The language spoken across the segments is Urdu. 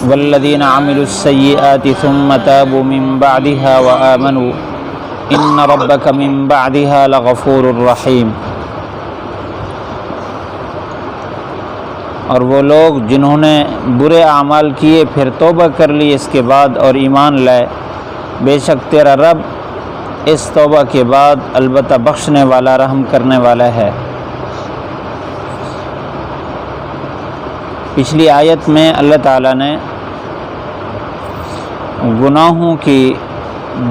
والذین عملوا السیئات ثم تابوا من بعدها وآمنوا ان ربک من بعدها لغفور رحیم۔ اور وہ لوگ جنہوں نے برے اعمال کیے پھر توبہ کر لی اس کے بعد اور ایمان لائے، بے شک تیرا رب اس توبہ کے بعد البتہ بخشنے والا رحم کرنے والا ہے۔ پچھلی آیت میں اللہ تعالیٰ نے گناہوں کی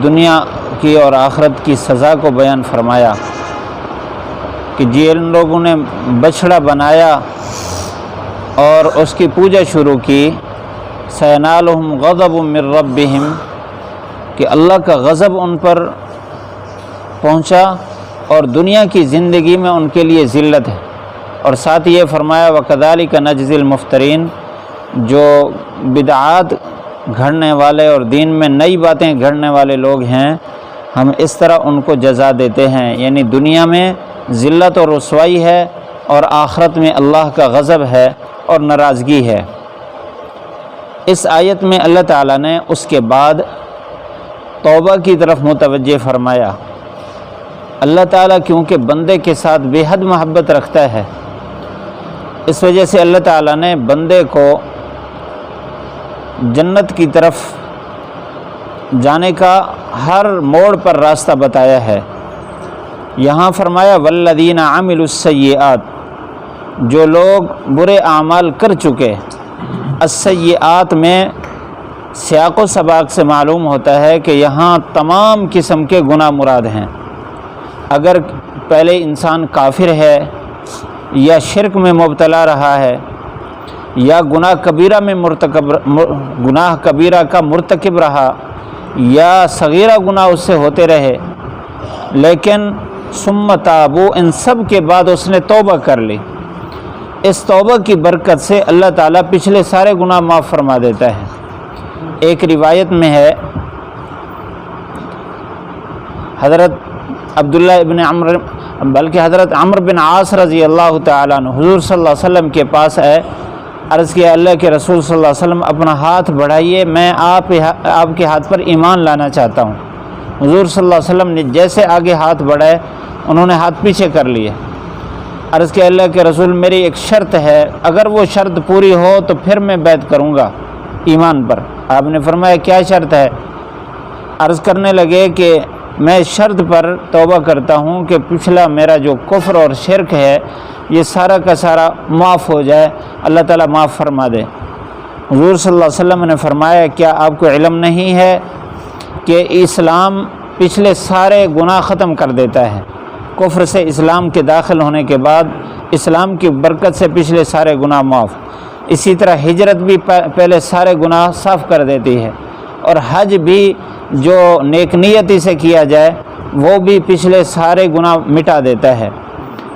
دنیا کی اور آخرت کی سزا کو بیان فرمایا کہ جن لوگوں نے بچھڑا بنایا اور اس کی پوجا شروع کی، سینالہم غضب من ربہم، کہ اللہ کا غضب ان پر پہنچا اور دنیا کی زندگی میں ان کے لیے ذلت ہے۔ اور ساتھ یہ فرمایا وَكَذَلِكَ نَجْزِي الْمُفْتَرِينَ، جو بدعات گھڑنے والے اور دین میں نئی باتیں گھڑنے والے لوگ ہیں ہم اس طرح ان کو جزا دیتے ہیں، یعنی دنیا میں ذلت اور رسوائی ہے اور آخرت میں اللہ کا غضب ہے اور ناراضگی ہے۔ اس آیت میں اللہ تعالیٰ نے اس کے بعد توبہ کی طرف متوجہ فرمایا۔ اللہ تعالیٰ کیونکہ بندے کے ساتھ بے حد محبت رکھتا ہے، اس وجہ سے اللہ تعالیٰ نے بندے کو جنت کی طرف جانے کا ہر موڑ پر راستہ بتایا ہے۔ یہاں فرمایا والذین عملوا السیئات، جو لوگ برے اعمال کر چکے۔ السیئات میں سیاق و سباق سے معلوم ہوتا ہے کہ یہاں تمام قسم کے گناہ مراد ہیں۔ اگر پہلے انسان کافر ہے یا شرک میں مبتلا رہا ہے یا گناہ کبیرہ کا مرتکب رہا یا صغیرہ گناہ اس سے ہوتے رہے، لیکن ثم تابوا، ان سب کے بعد اس نے توبہ کر لی، اس توبہ کی برکت سے اللہ تعالیٰ پچھلے سارے گناہ معاف فرما دیتا ہے۔ ایک روایت میں ہے حضرت عبداللہ ابن عمر، بلکہ حضرت عمر بن عاص رضی اللہ تعالیٰ عنہ حضور صلی اللہ علیہ وسلم کے پاس آئے، عرض کیا اللہ کے رسول صلی اللہ علیہ وسلم اپنا ہاتھ بڑھائیے، میں آپ کے ہاتھ پر ایمان لانا چاہتا ہوں۔ حضور صلی اللہ علیہ وسلم نے جیسے آگے ہاتھ بڑھائے انہوں نے ہاتھ پیچھے کر لیے۔ عرض کیا اللہ کے رسول میری ایک شرط ہے، اگر وہ شرط پوری ہو تو پھر میں بیعت کروں گا ایمان پر۔ آپ نے فرمایا کیا شرط ہے؟ عرض کرنے لگے کہ میں شرط پر توبہ کرتا ہوں کہ پچھلا میرا جو کفر اور شرک ہے یہ سارا کا سارا معاف ہو جائے، اللہ تعالیٰ معاف فرما دے۔ حضور صلی اللہ علیہ وسلم نے فرمایا کیا آپ کو علم نہیں ہے کہ اسلام پچھلے سارے گناہ ختم کر دیتا ہے؟ کفر سے اسلام کے داخل ہونے کے بعد اسلام کی برکت سے پچھلے سارے گناہ معاف۔ اسی طرح ہجرت بھی پہلے سارے گناہ صاف کر دیتی ہے، اور حج بھی جو نیک نیتی سے کیا جائے وہ بھی پچھلے سارے گناہ مٹا دیتا ہے،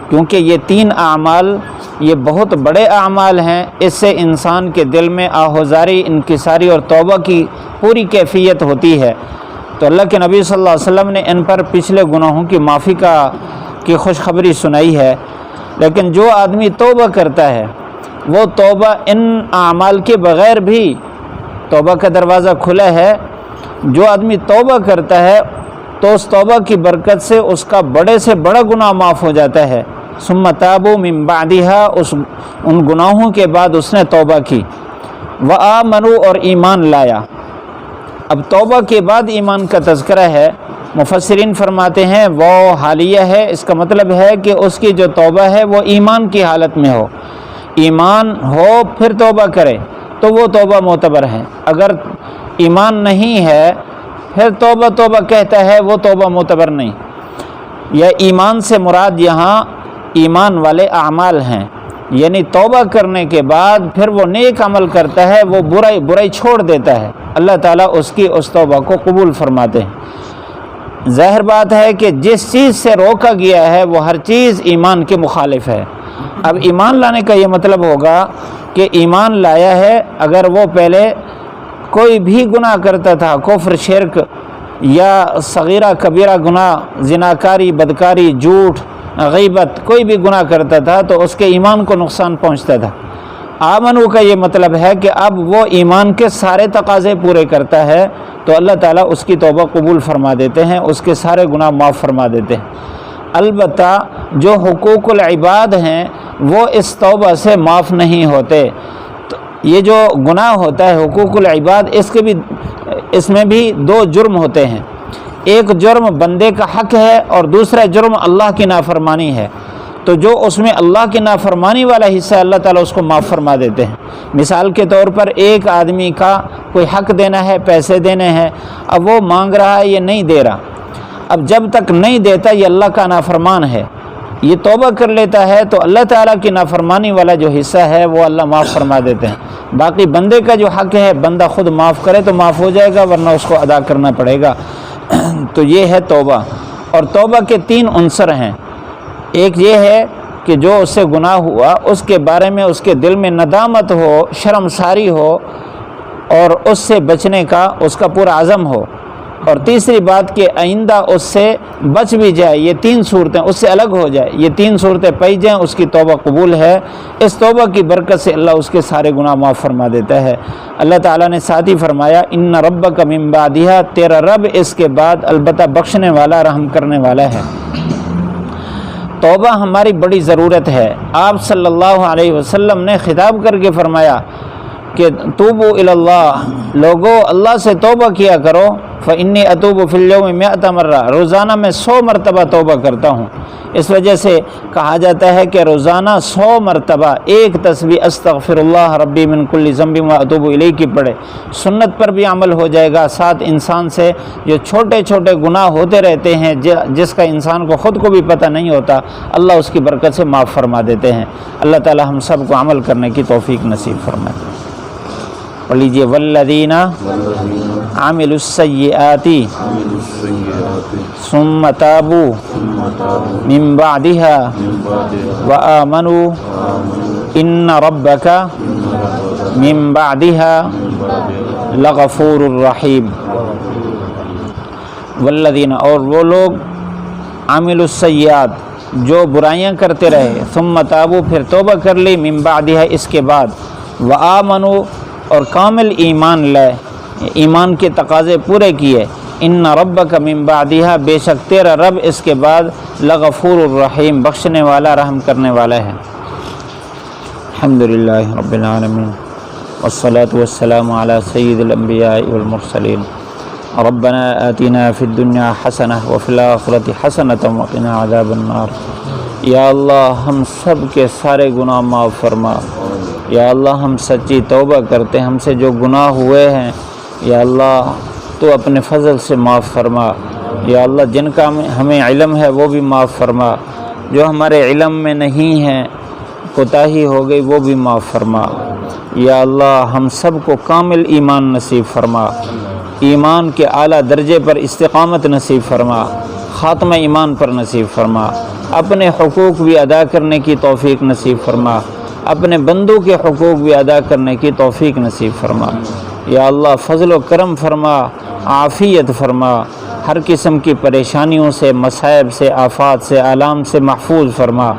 کیونکہ یہ تین اعمال یہ بہت بڑے اعمال ہیں، اس سے انسان کے دل میں آہوزاری، انکساری اور توبہ کی پوری کیفیت ہوتی ہے۔ تو اللہ کے نبی صلی اللہ علیہ وسلم نے ان پر پچھلے گناہوں کی معافی کی خوشخبری سنائی ہے۔ لیکن جو آدمی توبہ کرتا ہے وہ توبہ ان اعمال کے بغیر بھی توبہ کا دروازہ کھلا ہے۔ جو آدمی توبہ کرتا ہے تو اس توبہ کی برکت سے اس کا بڑے سے بڑا گناہ معاف ہو جاتا ہے۔ ثم تابوا من بعدها، ان گناہوں کے بعد اس نے توبہ کی، وآمنوا، اور ایمان لایا۔ اب توبہ کے بعد ایمان کا تذکرہ ہے۔ مفسرین فرماتے ہیں وہ حالیہ ہے، اس کا مطلب ہے کہ اس کی جو توبہ ہے وہ ایمان کی حالت میں ہو، ایمان ہو پھر توبہ کرے تو وہ توبہ معتبر ہے۔ اگر ایمان نہیں ہے پھر توبہ کہتا ہے وہ توبہ معتبر نہیں۔ یا ایمان سے مراد یہاں ایمان والے اعمال ہیں، یعنی توبہ کرنے کے بعد پھر وہ نیک عمل کرتا ہے، وہ برائی چھوڑ دیتا ہے، اللہ تعالیٰ اس کی اس توبہ کو قبول فرماتے ہیں۔ ظاہر بات ہے کہ جس چیز سے روکا گیا ہے وہ ہر چیز ایمان کے مخالف ہے۔ اب ایمان لانے کا یہ مطلب ہوگا کہ ایمان لایا ہے، اگر وہ پہلے کوئی بھی گناہ کرتا تھا، کفر، شرک یا صغیرہ کبیرہ گناہ، زناکاری، بدکاری، جھوٹ، غیبت، کوئی بھی گناہ کرتا تھا تو اس کے ایمان کو نقصان پہنچتا تھا۔ آمنو کا یہ مطلب ہے کہ اب وہ ایمان کے سارے تقاضے پورے کرتا ہے تو اللہ تعالیٰ اس کی توبہ قبول فرما دیتے ہیں، اس کے سارے گناہ معاف فرما دیتے ہیں۔ البتہ جو حقوق العباد ہیں وہ اس توبہ سے معاف نہیں ہوتے۔ تو یہ جو گناہ ہوتا ہے حقوق العباد، اس میں بھی دو جرم ہوتے ہیں، ایک جرم بندے کا حق ہے اور دوسرا جرم اللہ کی نافرمانی ہے۔ تو جو اس میں اللہ کی نافرمانی والا حصہ اللہ تعالیٰ اس کو معاف فرما دیتے ہیں۔ مثال کے طور پر ایک آدمی کا کوئی حق دینا ہے، پیسے دینے ہیں، اب وہ مانگ رہا ہے، یہ نہیں دے رہا، اب جب تک نہیں دیتا یہ اللہ کا نافرمان ہے، یہ توبہ کر لیتا ہے تو اللہ تعالیٰ کی نافرمانی والا جو حصہ ہے وہ اللہ معاف فرما دیتے ہیں۔ باقی بندے کا جو حق ہے بندہ خود معاف کرے تو معاف ہو جائے گا، ورنہ اس کو ادا کرنا پڑے گا۔ تو یہ ہے توبہ۔ اور توبہ کے 3 عنصر ہیں۔ ایک یہ ہے کہ جو اس سے گناہ ہوا اس کے بارے میں اس کے دل میں ندامت ہو، شرمساری ہو اور اس سے بچنے کا اس کا پورا عزم ہو، اور تیسری بات کہ آئندہ اس سے بچ بھی جائے، یہ 3 صورتیں اس سے الگ ہو جائے، یہ 3 صورتیں پائی جائیں، اس کی توبہ قبول ہے۔ اس توبہ کی برکت سے اللہ اس کے سارے گناہ معاف فرما دیتا ہے۔ اللہ تعالیٰ نے ساتھ ہی فرمایا ان ربک من بعدہا، تیرا رب اس کے بعد البتہ بخشنے والا، رحم کرنے والا ہے۔ توبہ ہماری بڑی ضرورت ہے۔ آپ صلی اللہ علیہ وسلم نے خطاب کر کے فرمایا کہ توبوا الی اللہ، لوگو اللہ سے توبہ کیا کرو، فإنی اتوب فی اليوم 100 مرہ، روزانہ میں 100 مرتبہ توبہ کرتا ہوں۔ اس وجہ سے کہا جاتا ہے کہ روزانہ 100 مرتبہ ایک تسبیح استغفر اللہ ربی من کل ذنب واتوب الیہ کی پڑھے، سنت پر بھی عمل ہو جائے گا، ساتھ انسان سے جو چھوٹے چھوٹے گناہ ہوتے رہتے ہیں جس کا انسان کو خود کو بھی پتہ نہیں ہوتا، اللہ اس کی برکت سے معاف فرما دیتے ہیں۔ اللہ تعالی ہم سب کو عمل کرنے کی توفیق نصیب فرمائے۔ پڑھ لیجیے والذین عملوا السیئات ثم تابوا من بعدها وآمنوا ان ربک من بعدها لغفور رحیم۔ والذین، اور وہ لوگ عملوا السیئات جو برائیاں کرتے رہے، ثم تابوا پھر توبہ کر لی، من بعدها اس کے بعد، وآمنوا اور کامل ایمان لائے، ایمان کے تقاضے پورے کیے، ان ربک من بعدها بے شک تیرا رب اس کے بعد لغفور الرحیم بخشنے والا رحم کرنے والا ہے۔ الحمدللہ رب العالمین والصلاة والسلام علی سید الانبیاء والمرسلین۔ ربنا آتنا فی الدنیا حسنہ وفی الآخرۃ حسنۃ وقنا عذاب النار۔ یا اللہ ہم سب کے سارے گناہ معاف فرما۔ یا اللہ ہم سچی توبہ کرتے ہیں، ہم سے جو گناہ ہوئے ہیں یا اللہ تو اپنے فضل سے معاف فرما۔ یا اللہ جن کا ہمیں علم ہے وہ بھی معاف فرما، جو ہمارے علم میں نہیں ہیں کوتاہی ہو گئی وہ بھی معاف فرما۔ یا اللہ ہم سب کو کامل ایمان نصیب فرما، ایمان کے اعلیٰ درجے پر استقامت نصیب فرما، خاتمہ ایمان پر نصیب فرما، اپنے حقوق بھی ادا کرنے کی توفیق نصیب فرما، اپنے بندوں کے حقوق بھی ادا کرنے کی توفیق نصیب فرما۔ یا اللہ فضل و کرم فرما، عافیت فرما، ہر قسم کی پریشانیوں سے، مصائب سے، آفات سے، آلام سے محفوظ فرما۔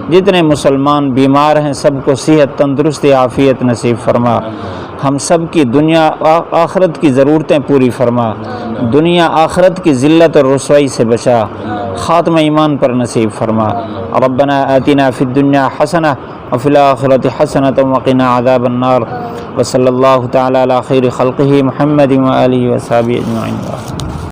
جتنے مسلمان بیمار ہیں سب کو صحت، تندرستی، عافیت نصیب فرما۔ ہم سب کی دنیا آخرت کی ضرورتیں پوری فرما، دنیا آخرت کی ذلت اور رسوائی سے بچا، خاتمہ ایمان پر نصیب فرما۔ ربنا آتنا فی الدنیا حسنہ وفی الآخرۃ حسنۃ وقنا عذاب النار۔ وصلی اللہ تعالی علی خیر خلقہ محمد وآلہ وصحبہ اجمعین۔